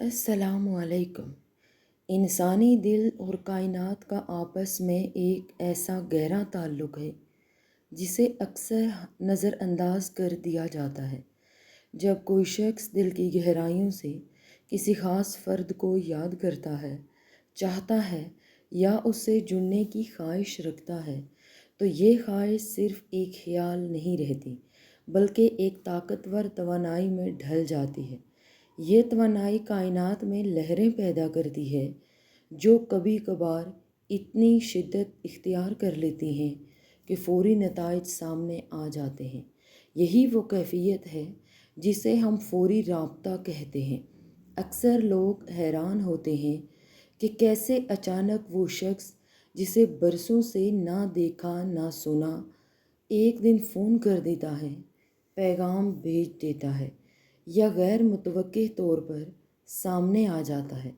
अस्सलाम वालेकुम। इंसानी दिल और कायनात का आपस में एक ऐसा गहरा ताल्लुक़ है जिसे अक्सर नज़रअंदाज कर दिया जाता है। जब कोई शख्स दिल की गहराइयों से किसी ख़ास फ़र्द को याद करता है, चाहता है या उससे जुड़ने की ख्वाहिश रखता है, तो ये ख्वाहिश सिर्फ़ एक ख़्याल नहीं रहती, बल्कि एक ताकतवर तवानाई में ढल जाती है। ये तवानाई कायनात में लहरें पैदा करती है जो कभी कभार इतनी शिद्दत इख्तियार कर लेती हैं कि फ़ौरी नताइज सामने आ जाते हैं। यही वो कैफ़ियत है जिसे हम फ़ौरी राब्ता कहते हैं। अक्सर लोग हैरान होते हैं कि कैसे अचानक वो शख्स जिसे बरसों से ना देखा ना सुना, एक दिन फ़ोन कर देता है, पैगाम भेज देता है या गैर मुतवक्के तौर पर सामने आ जाता है।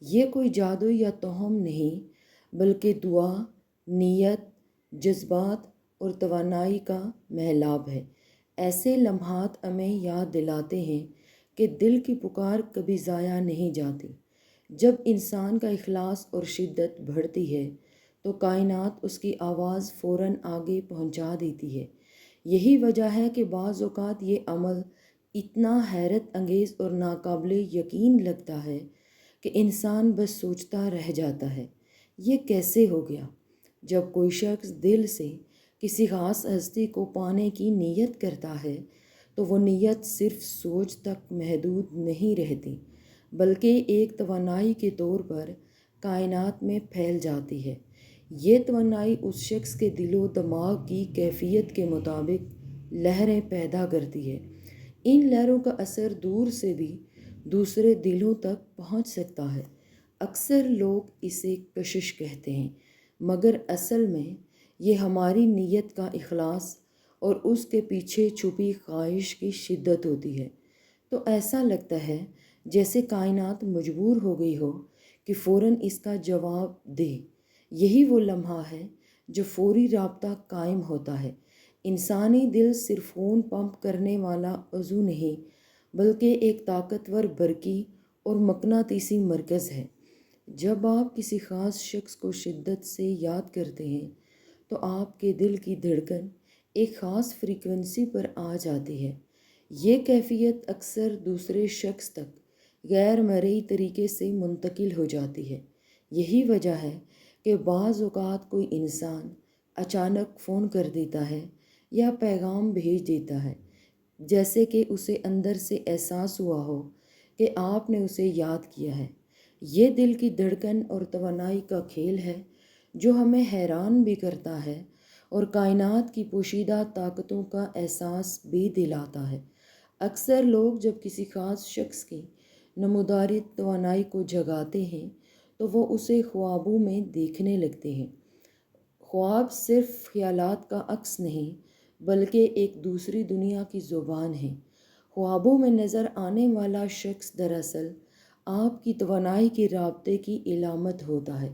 ये कोई जादू या तोहम नहीं, बल्कि दुआ, नीयत, जज्बात और तवानाई का महलाब है। ऐसे लम्हात हमें याद दिलाते हैं कि दिल की पुकार कभी ज़ाया नहीं जाती। जब इंसान का इखलास और शिद्दत बढ़ती है तो कायनात उसकी आवाज़ फ़ौरन आगे पहुंचा देती है। यही वजह है कि बाज़ औक़ात ये अमल इतना हैरत अंगेज़ और नाकाबिले यकीन लगता है कि इंसान बस सोचता रह जाता है, ये कैसे हो गया। जब कोई शख्स दिल से किसी ख़ास हस्ती को पाने की नीयत करता है तो वो नीयत सिर्फ़ सोच तक महदूद नहीं रहती, बल्कि एक तवानाई के तौर पर कायनात में फैल जाती है। ये तवानाई उस शख्स के दिलो दिमाग की कैफियत के मुताबिक लहरें पैदा करती है। इन लहरों का असर दूर से भी दूसरे दिलों तक पहुंच सकता है। अक्सर लोग इसे कशिश कहते हैं, मगर असल में ये हमारी नीयत का इखलास और उसके पीछे छुपी ख्वाहिश की शिद्दत होती है। तो ऐसा लगता है जैसे कायनात मजबूर हो गई हो कि फ़ौरन इसका जवाब दे। यही वो लम्हा है जो फ़ौरी राब्ता कायम होता है। इंसानी दिल सिर्फ खून पंप करने वाला अज़ू नहीं, बल्कि एक ताकतवर बरकी और मकनातीसी मरकज़ है। जब आप किसी ख़ास शख्स को शिद्दत से याद करते हैं तो आपके दिल की धड़कन एक ख़ास फ्रीक्वेंसी पर आ जाती है। ये कैफियत अक्सर दूसरे शख्स तक गैर मरई तरीके से मुंतकिल हो जाती है। यही वजह है कि बाज़ औक़ात कोई इंसान अचानक फ़ोन कर देता है या पैगाम भेज देता है, जैसे कि उसे अंदर से एहसास हुआ हो कि आपने उसे याद किया है। ये दिल की धड़कन और तवानाई का खेल है जो हमें हैरान भी करता है और कायनात की पोशीदा ताकतों का एहसास भी दिलाता है। अक्सर लोग जब किसी ख़ास शख्स की नमूदारी तवानाई को जगाते हैं तो वो उसे ख्वाबों में देखने लगते हैं। ख्वाब सिर्फ ख्यालात का अक्स नहीं, बल्कि एक दूसरी दुनिया की ज़ुबान है। ख्वाबों में नज़र आने वाला शख्स दरअसल आपकी तवानाई के राब्ते की इलामत होता है।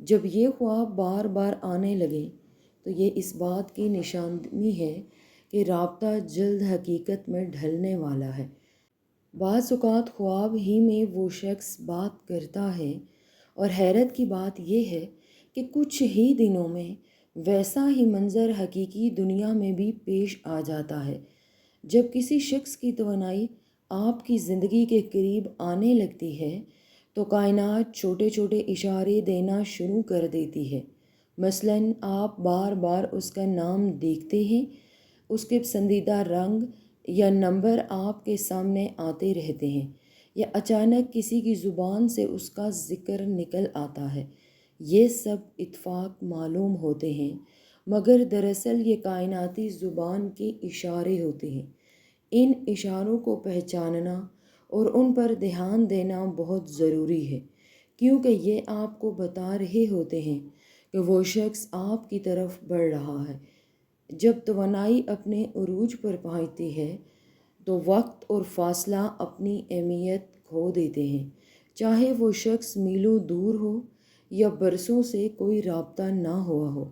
जब ये ख्वाब बार बार आने लगे तो ये इस बात की निशानी है कि राब्ता जल्द हकीकत में ढलने वाला है। बाज़ औक़ात ख्वाब ही में वो शख्स बात करता है और हैरत की बात यह है कि कुछ ही दिनों में वैसा ही मंज़र हकीकी दुनिया में भी पेश आ जाता है। जब किसी शख्स की तवानाई आपकी ज़िंदगी के करीब आने लगती है तो कायनात छोटे छोटे इशारे देना शुरू कर देती है। मसलन आप बार बार उसका नाम देखते हैं, उसके पसंदीदा रंग या नंबर आपके सामने आते रहते हैं, या अचानक किसी की ज़ुबान से उसका ज़िक्र निकल आता है। ये सब इत्फाक मालूम होते हैं, मगर दरअसल ये कायनाती ज़ुबान के इशारे होते हैं। इन इशारों को पहचानना और उन पर ध्यान देना बहुत ज़रूरी है, क्योंकि ये आपको बता रहे होते हैं कि वो शख्स आपकी तरफ बढ़ रहा है। जब तवानाई अपने उरूज पर पहुंचती है तो वक्त और फासला अपनी अहमियत खो देते हैं। चाहे वो शख्स मीलों दूर हो या बरसों से कोई राब्ता ना हुआ हो,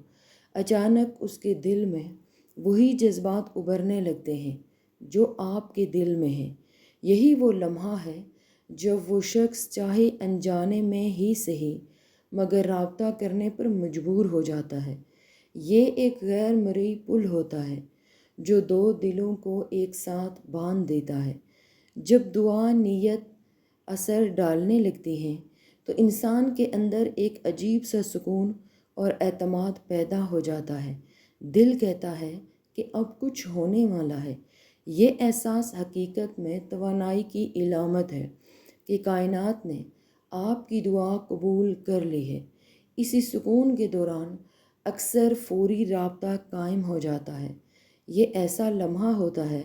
अचानक उसके दिल में वही जज्बात उभरने लगते हैं जो आपके दिल में हैं। यही वो लम्हा है جب وہ شخص چاہے انجانے میں ہی صحیح مگر رابطہ کرنے پر مجبور ہو جاتا ہے۔ یہ ایک غیر مرئی پل ہوتا ہے جو دو دلوں کو ایک ساتھ باندھ دیتا ہے۔ جب دعا نیت اثر ڈالنے لگتی ہیں تو انسان کے اندر ایک عجیب سا سکون اور اعتماد پیدا ہو جاتا ہے۔ دل کہتا ہے کہ اب کچھ ہونے والا ہے۔ یہ احساس حقیقت میں توانائی کی علامت ہے کہ کائنات نے آپ کی دعا قبول کر لی ہے۔ اسی سکون کے دوران اکثر فوری رابطہ قائم ہو جاتا ہے۔ یہ ایسا لمحہ ہوتا ہے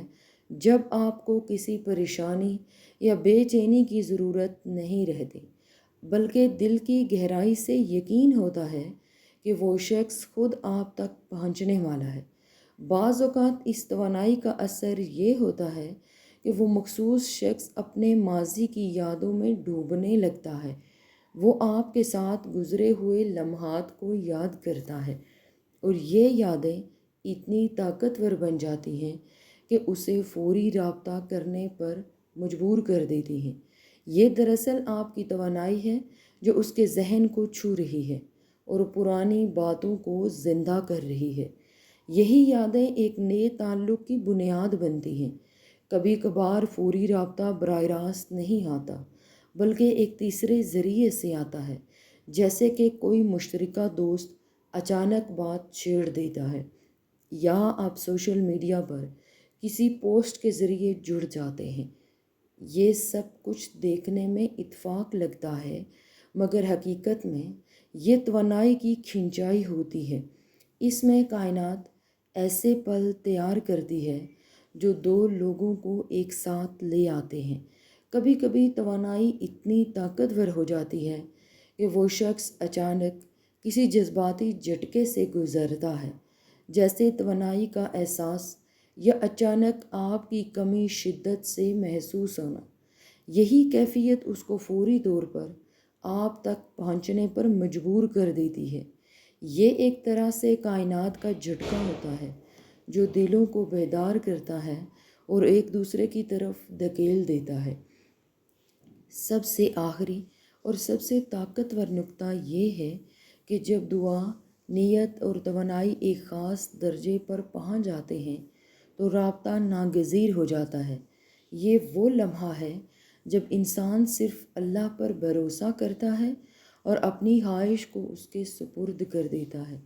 جب آپ کو کسی پریشانی یا بے چینی کی ضرورت نہیں رہتی، بلکہ دل کی گہرائی سے یقین ہوتا ہے کہ وہ شخص خود آپ تک پہنچنے والا ہے۔ بعض اوقات اس توانائی کا اثر یہ ہوتا ہے کہ وہ مخصوص شخص اپنے ماضی کی یادوں میں ڈوبنے لگتا ہے۔ وہ آپ کے ساتھ گزرے ہوئے لمحات کو یاد کرتا ہے اور یہ یادیں اتنی طاقتور بن جاتی ہیں کہ اسے فوری رابطہ کرنے پر مجبور کر دیتی ہیں۔ یہ دراصل آپ کی توانائی ہے جو اس کے ذہن کو چھو رہی ہے اور پرانی باتوں کو زندہ کر رہی ہے۔ یہی یادیں ایک نئے تعلق کی بنیاد بنتی ہیں۔ کبھی کبھار فوری رابطہ براہ راست نہیں آتا، بلکہ ایک تیسرے ذریعے سے آتا ہے، جیسے کہ کوئی مشترکہ دوست اچانک بات چھیڑ دیتا ہے، یا آپ سوشل میڈیا پر کسی پوسٹ کے ذریعے جڑ جاتے ہیں۔ یہ سب کچھ دیکھنے میں اتفاق لگتا ہے، مگر حقیقت میں یہ توانائی کی کھنچائی ہوتی ہے۔ اس میں کائنات ایسے پل تیار کرتی ہے جو دو لوگوں کو ایک ساتھ لے آتے ہیں۔ کبھی کبھی توانائی اتنی طاقتور ہو جاتی ہے کہ وہ شخص اچانک کسی جذباتی جھٹکے سے گزرتا ہے، جیسے توانائی کا احساس یا اچانک آپ کی کمی شدت سے محسوس ہونا۔ یہی کیفیت اس کو فوری طور پر آپ تک پہنچنے پر مجبور کر دیتی ہے۔ یہ ایک طرح سے کائنات کا جھٹکا ہوتا ہے جو دلوں کو بیدار کرتا ہے اور ایک دوسرے کی طرف دھکیل دیتا ہے۔ سب سے آخری اور سب سے طاقتور نقطہ یہ ہے کہ جب دعا، نیت اور توانائی ایک خاص درجے پر پہنچ جاتے ہیں تو رابطہ ناگزیر ہو جاتا ہے۔ یہ وہ لمحہ ہے جب انسان صرف اللہ پر بھروسہ کرتا ہے اور اپنی خواہش کو اس کے سپرد کر دیتا ہے۔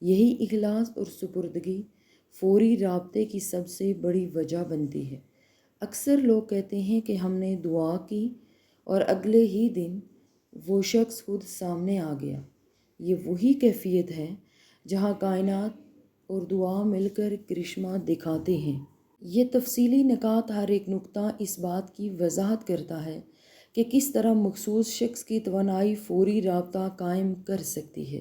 یہی اخلاص اور سپردگی فوری رابطے کی سب سے بڑی وجہ بنتی ہے۔ اکثر لوگ کہتے ہیں کہ ہم نے دعا کی اور اگلے ہی دن وہ شخص خود سامنے آ گیا۔ یہ وہی کیفیت ہے جہاں کائنات اور دعا مل کر کرشمہ دکھاتے ہیں۔ یہ تفصیلی نکات ہر ایک نقطہ اس بات کی وضاحت کرتا ہے کہ کس طرح مخصوص شخص کی توانائی فوری رابطہ قائم کر سکتی ہے۔